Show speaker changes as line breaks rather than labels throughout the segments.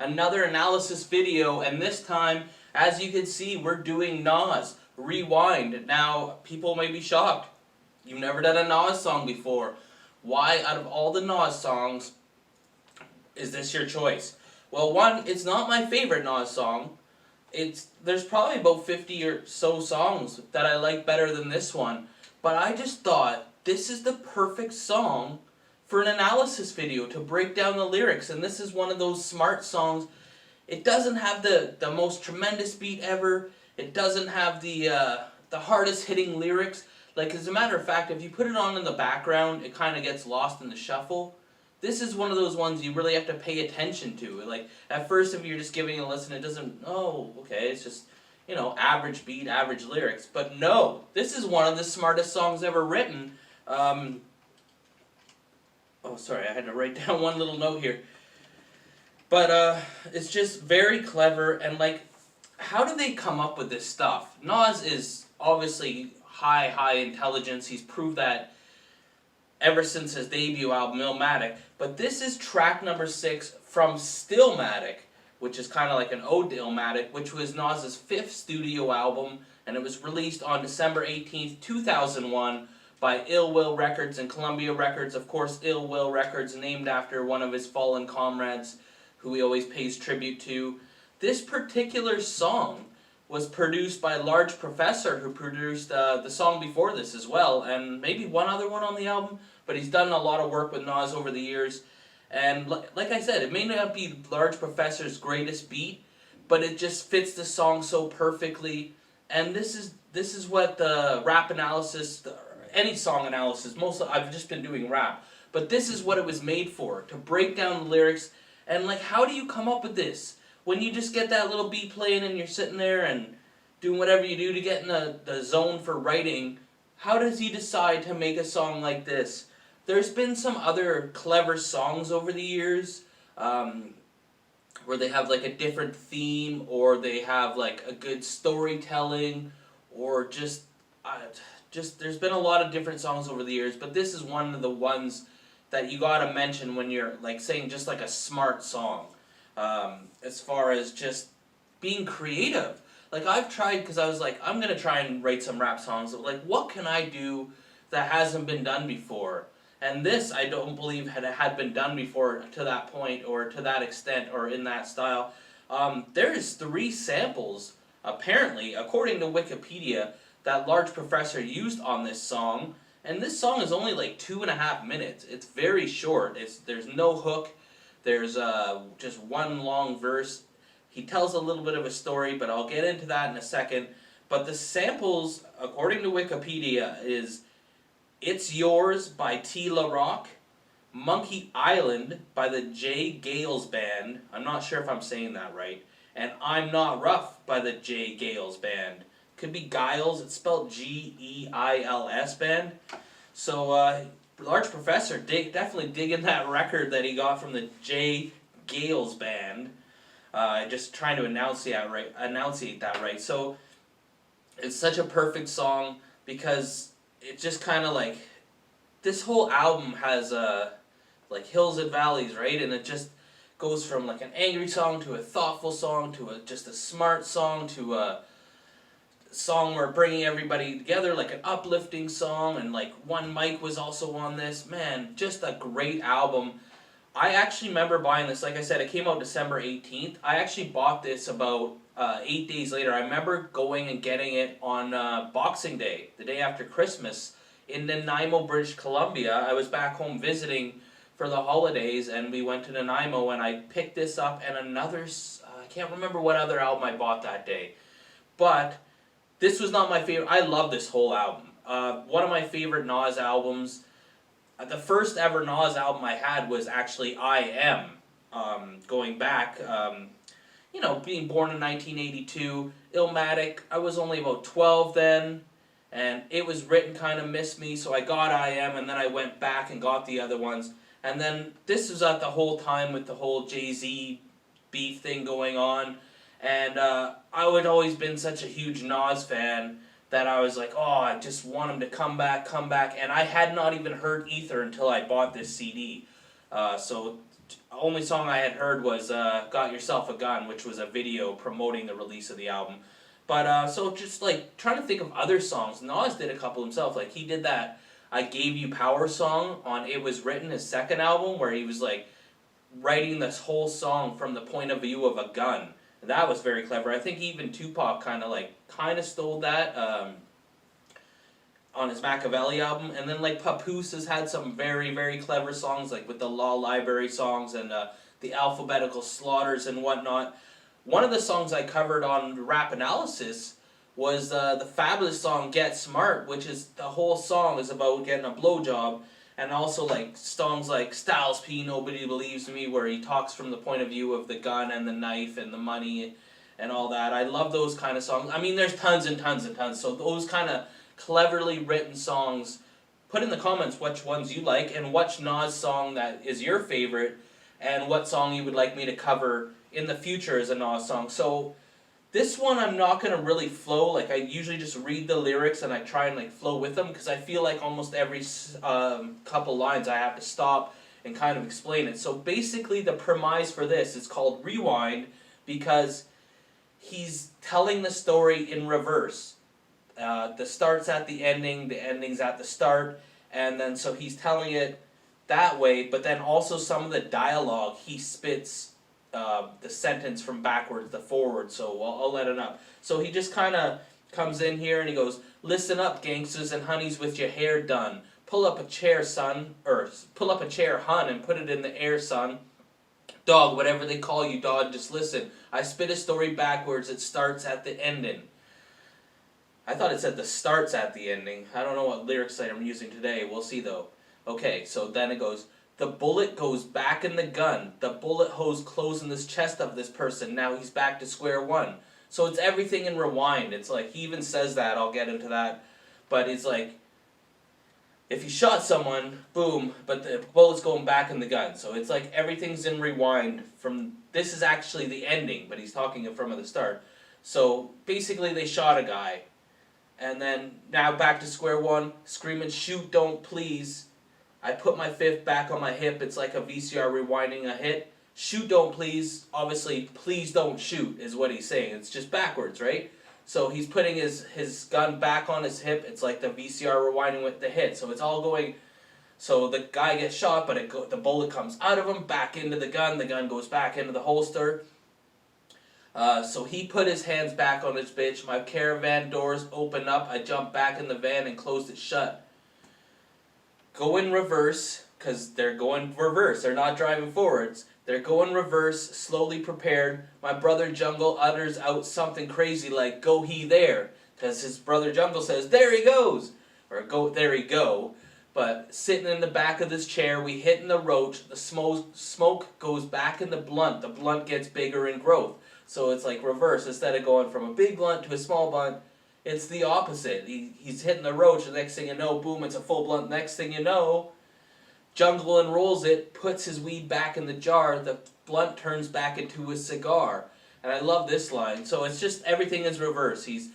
another analysis video, and this time, as you can see, we're doing Nas, Rewind. Now, people may be shocked. You've never done a Nas song before. Why, out of all the Nas songs, is this your choice? Well, one, it's not my favorite Nas song. There's probably about 50 or so songs that I like better than this one, but I just thought this is the perfect song for an analysis video to break down the lyrics, and this is one of those smart songs. It doesn't have the most tremendous beat ever. It doesn't have the hardest hitting lyrics. Like, as a matter of fact, if you put it on in the background, it kind of gets lost in the shuffle. This is one of those ones you really have to pay attention to. Like, at first, if you're just giving it a listen, it doesn't, oh, okay, it's just, average beat, average lyrics. But no, this is one of the smartest songs ever written. Oh, sorry, I had to write down one little note here. But it's just very clever, and like, how do they come up with this stuff? Nas is obviously high intelligence. He's proved that ever since his debut album, Stillmatic. But this is track number 6 from Stillmatic, which is kind of like an ode to Illmatic, which was Nas's 5th studio album, and it was released on December 18th, 2001 by Ill Will Records and Columbia Records. Of course, Ill Will Records, named after one of his fallen comrades, who he always pays tribute to. This particular song was produced by Large Professor, who produced the song before this as well, and maybe one other one on the album, but he's done a lot of work with Nas over the years. And like I said, it may not be Large Professor's greatest beat, but it just fits the song so perfectly. And this is what the rap analysis, any song analysis, I've just been doing rap, but this is what it was made for, to break down the lyrics. And like, how do you come up with this? When you just get that little beat playing and you're sitting there and doing whatever you do to get in the zone for writing, how does he decide to make a song like this? There's been some other clever songs over the years where they have like a different theme, or they have like a good storytelling, or just there's been a lot of different songs over the years, but this is one of the ones that you gotta mention when you're like saying just like a smart song. As far as just being creative. Like, I've tried, because I was like, I'm going to try and write some rap songs. Like, what can I do that hasn't been done before? And this, I don't believe had been done before to that point, or to that extent, or in that style. There's 3 samples, apparently, according to Wikipedia, that Large Professor used on this song. And this song is only like 2.5 minutes. It's very short. There's no hook. There's just one long verse. He tells a little bit of a story, but I'll get into that in a second. But the samples, according to Wikipedia, is It's Yours by T. La Rock, Monkey Island by the J. Gales Band. I'm not sure if I'm saying that right. And I'm Not Rough by the J. Gales Band. Could be Giles. It's spelled G-E-I-L-S Band. So, Large Professor definitely digging that record that he got from the J. Gales Band. Just trying to enunciate that right. So it's such a perfect song, because it just kind of like, this whole album has like hills and valleys, right? And it just goes from like an angry song to a thoughtful song to just a smart song to a song where bringing everybody together, like an uplifting song, and like One Mic was also on this. Man, just a great album. I actually remember buying this. Like I said, it came out December 18th. I actually bought this about 8 days later. I remember going and getting it on Boxing Day, the day after Christmas, in Nanaimo, British Columbia. I was back home visiting for the holidays, and we went to Nanaimo, and I picked this up, and another, I can't remember what other album I bought that day. But this was not my favorite. I love this whole album. One of my favorite Nas albums. The first ever Nas album I had was actually I Am. Going back, being born in 1982, Illmatic, I was only about 12 then, and it was written kind of missed me, so I got I Am, and then I went back and got the other ones. And then this was at the whole time with the whole Jay-Z beef thing going on. And I would always been such a huge Nas fan that I was like, oh, I just want him to come back. And I had not even heard Ether until I bought this CD. So only song I had heard was "Got Yourself a Gun," which was a video promoting the release of the album. But so just like trying to think of other songs. Nas did a couple himself. Like he did that "I Gave You Power" song on "It Was Written," his second album, where he was like writing this whole song from the point of view of a gun. That was very clever. I think even Tupac kind of stole that on his Machiavelli album. And then like Papoose has had some very, very clever songs, like with the Law Library songs and the Alphabetical Slaughters and whatnot. One of the songs I covered on Rap Analysis was the fabulous song "Get Smart," which is the whole song is about getting a blowjob. And also like songs like Styles P, "Nobody Believes Me," where he talks from the point of view of the gun and the knife and the money and all that. I love those kind of songs. I mean, there's tons and tons and tons. So those kind of cleverly written songs, put in the comments which ones you like and which Nas song that is your favorite and what song you would like me to cover in the future as a Nas song. So this one I'm not going to really flow. Like I usually just read the lyrics and I try and like flow with them because I feel like almost every couple lines I have to stop and kind of explain it. So basically the premise for this is called Rewind because he's telling the story in reverse. The start's at the ending, the ending's at the start, and then so he's telling it that way, but then also some of the dialogue he spits the sentence from backwards to forward, so I'll let it up. So he just kind of comes in here and he goes, "Listen up, gangsters and honeys with your hair done. Pull up a chair, son, or pull up a chair, hun, and put it in the air, son. Dog, whatever they call you, dog, just listen. I spit a story backwards, it starts at the ending." I thought it said the starts at the ending. I don't know what lyric site I'm using today. We'll see though. Okay, so then it goes, "The bullet goes back in the gun. The bullet holes closing this chest of this person. Now he's back to square one." So it's everything in rewind. It's like, he even says that. I'll get into that. But it's like, if you shot someone, boom, but the bullet's going back in the gun. So it's like everything's in rewind. From this is actually the ending, but he's talking it from the start. So basically they shot a guy. And then now back to square one, screaming, "Shoot, don't please. I put my fifth back on my hip. It's like a VCR rewinding a hit. Shoot, don't please." Obviously, "please don't shoot" is what he's saying. It's just backwards, right? So he's putting his gun back on his hip. It's like the VCR rewinding with the hit. So it's all going. So the guy gets shot, but the bullet comes out of him, back into the gun. The gun goes back into the holster. So he put his hands back on his bitch. My caravan doors open up. I jump back in the van and closed it shut. Go in reverse, because they're going reverse. They're not driving forwards. They're going reverse, slowly prepared. My brother Jungle utters out something crazy like, "Go he there," because his brother Jungle says, "There he goes," or "Go there he go." But sitting in the back of this chair, we hitting the roach. The smoke goes back in the blunt. The blunt gets bigger in growth. So it's like reverse. Instead of going from a big blunt to a small blunt, it's the opposite. He's hitting the roach. The next thing you know, boom, it's a full blunt. Next thing you know, Jungle unrolls it, puts his weed back in the jar. The blunt turns back into a cigar. And I love this line. So it's just everything is reverse. He's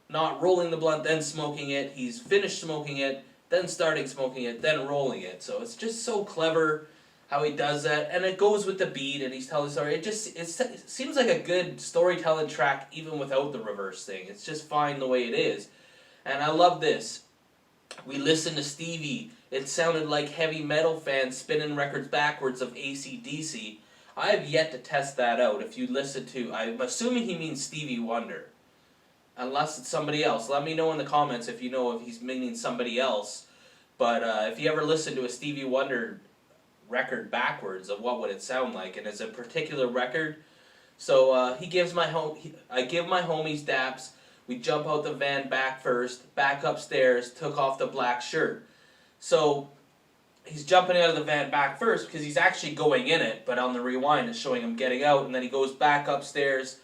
not rolling the blunt, then smoking it. He's finished smoking it, then starting smoking it, then rolling it. So it's just so clever how he does that, and it goes with the beat, and he's telling the story. It seems like a good storytelling track even without the reverse thing. It's just fine the way it is. And I love this. We listened to Stevie. It sounded like heavy metal fans spinning records backwards of AC/DC. I have yet to test that out. If you listen to, I'm assuming he means Stevie Wonder. Unless it's somebody else. Let me know in the comments if you know if he's meaning somebody else. But if you ever listen to a Stevie Wonder record backwards, of what would it sound like, and it's a particular record. So I give my homies daps. We jump out the van back first, back upstairs, took off the black shirt. So he's jumping out of the van back first because he's actually going in it, but on the rewind it's showing him getting out, and then he goes back upstairs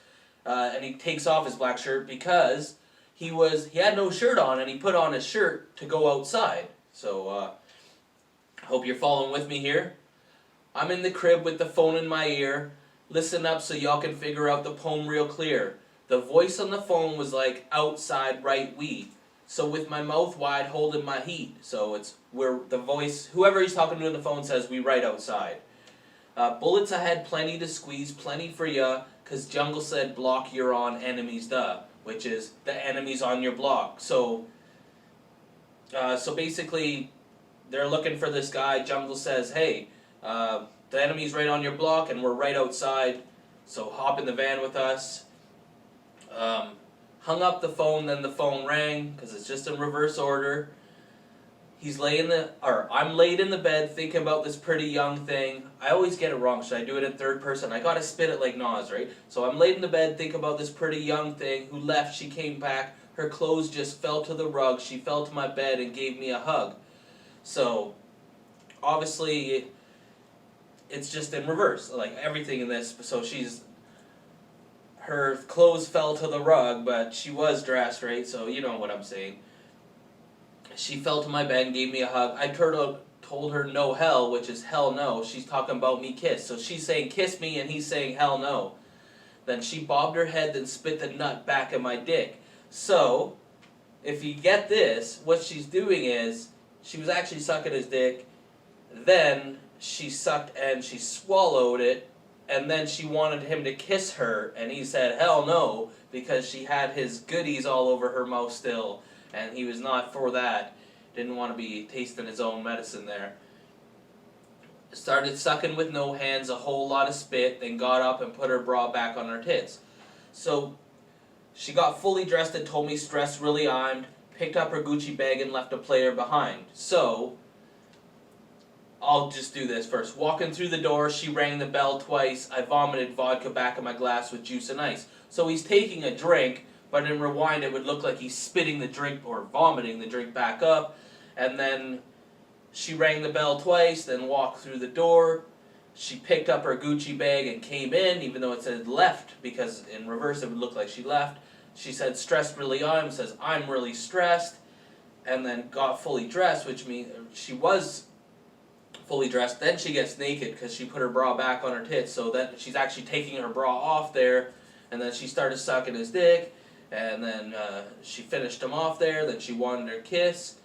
and he takes off his black shirt because he had no shirt on, and he put on his shirt to go outside. So hope you're following with me here. I'm in the crib with the phone in my ear. Listen up so y'all can figure out the poem real clear. The voice on the phone was like, "Outside, right we." So with my mouth wide, holding my heat. So it's where the voice, whoever he's talking to on the phone says, "We right outside." Bullets ahead, plenty to squeeze, plenty for ya, cause Jungle said block you're on, enemies duh, which is the enemies on your block. So basically, they're looking for this guy. Jungle says, hey, the enemy's right on your block and we're right outside, so hop in the van with us. Hung up the phone, then the phone rang, because it's just in reverse order. I'm laid in the bed thinking about this pretty young thing. I always get it wrong, should I do it in third person? I gotta spit it like Nas, right? So I'm laid in the bed thinking about this pretty young thing who left, she came back, her clothes just fell to the rug, she fell to my bed and gave me a hug. So, obviously, it's just in reverse, like everything in this. So her clothes fell to the rug, but she was dressed, right? So you know what I'm saying. She fell to my bed and gave me a hug. I told her no hell, which is hell no. She's talking about me kiss. So she's saying kiss me and he's saying hell no. Then she bobbed her head, then spit the nut back at my dick. So, if you get this, what she's doing is, she was actually sucking his dick, then she sucked and she swallowed it, and then she wanted him to kiss her, and he said hell no, because she had his goodies all over her mouth still, and he was not for that. Didn't want to be tasting his own medicine there. Started sucking with no hands, a whole lot of spit, then got up and put her bra back on her tits. So, she got fully dressed and told me stressed, really I'm, picked up her Gucci bag and left a player behind. So, I'll just do this first. Walking through the door, she rang the bell twice. I vomited vodka back in my glass with juice and ice. So he's taking a drink, but in rewind it would look like he's spitting the drink or vomiting the drink back up. And then she rang the bell twice, then walked through the door. She picked up her Gucci bag and came in, even though it said left, because in reverse it would look like she left. She said, stressed really I'm, says, I'm really stressed, and then got fully dressed, which means she was fully dressed. Then she gets naked because she put her bra back on her tits, so that she's actually taking her bra off there, and then she started sucking his dick, and then she finished him off there, then she wanted her kiss,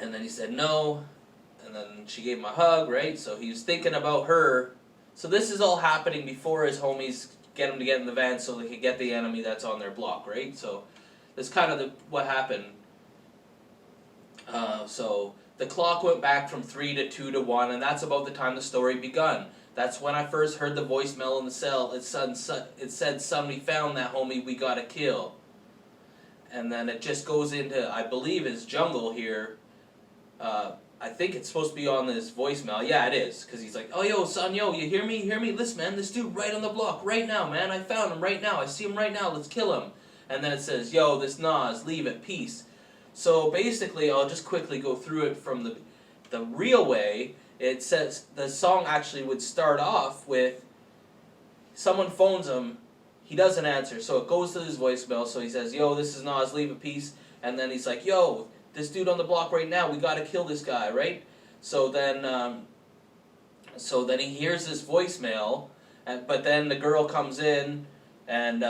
and then he said no, and then she gave him a hug, right? So he was thinking about her. So this is all happening before his homies get him to get in the van so they could get the enemy that's on their block, right? So that's kind of what happened. So the clock went back from 3 to 2 to 1, and that's about the time the story begun. That's when I first heard the voicemail in the cell. It said, son, we found that homie, we gotta kill. And then it just goes into, I believe it's Jungle here. I think it's supposed to be on this voicemail. Yeah, it is. Because he's like, oh, yo, son, yo, you hear me? Hear me? Listen, man, this dude right on the block, right now, man. I found him right now. I see him right now. Let's kill him. And then it says, yo, this Nas, leave it, peace. So basically, I'll just quickly go through it from the real way. It says the song actually would start off with someone phones him. He doesn't answer. So it goes to his voicemail. So he says, yo, this is Nas, leave it, peace. And then he's like, yo, this dude on the block right now, we gotta kill this guy, right? So then he hears this voicemail, but then the girl comes in, and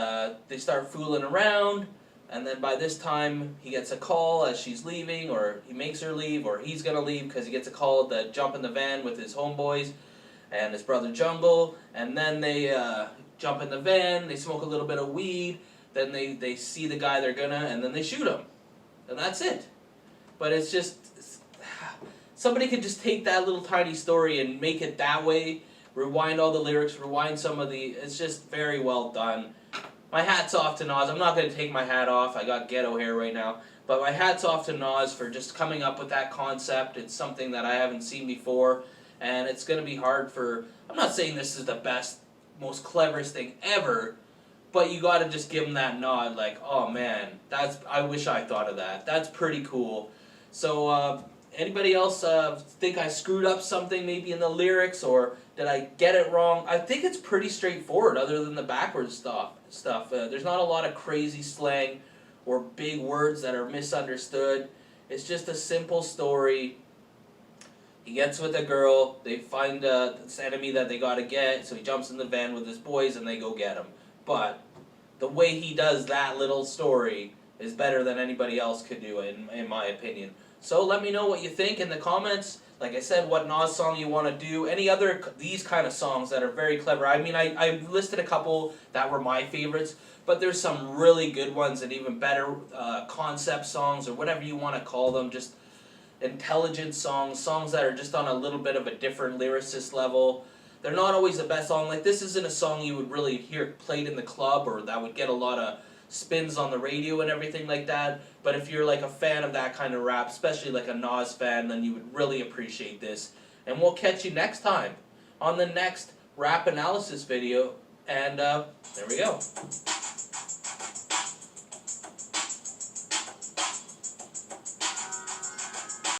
they start fooling around, and then by this time, he gets a call as she's leaving, or he makes her leave, or he's gonna leave because he gets a call to jump in the van with his homeboys and his brother Jungle, and then they jump in the van, they smoke a little bit of weed, then they see the guy they're gonna, and then they shoot him. And that's it. But it's just, somebody could just take that little tiny story and make it that way, rewind all the lyrics, rewind some of the, it's just very well done. My hat's off to Nas. I'm not going to take my hat off, I got ghetto hair right now, but my hat's off to Nas for just coming up with that concept. It's something that I haven't seen before, and it's going to be hard for, I'm not saying this is the best, most cleverest thing ever, but you gotta just give him that nod, like, oh man, I wish I thought of that. That's pretty cool. So, anybody else think I screwed up something maybe in the lyrics, or did I get it wrong? I think it's pretty straightforward, other than the backwards stuff. There's not a lot of crazy slang or big words that are misunderstood. It's just a simple story. He gets with a girl, they find this enemy that they gotta get, so he jumps in the van with his boys and they go get him. But the way he does that little story is better than anybody else could do it, in my opinion. So let me know what you think in the comments. Like I said, what Nas song you want to do. Any other these kind of songs that are very clever. I mean, I listed a couple that were my favorites, but there's some really good ones and even better concept songs or whatever you want to call them. Just intelligent songs, songs that are just on a little bit of a different lyricist level. They're not always the best song. Like, this isn't a song you would really hear played in the club or that would get a lot of spins on the radio and everything like that. But if you're like a fan of that kind of rap, especially like a Nas fan, then you would really appreciate this. And we'll catch you next time on the next rap analysis video. And there we go.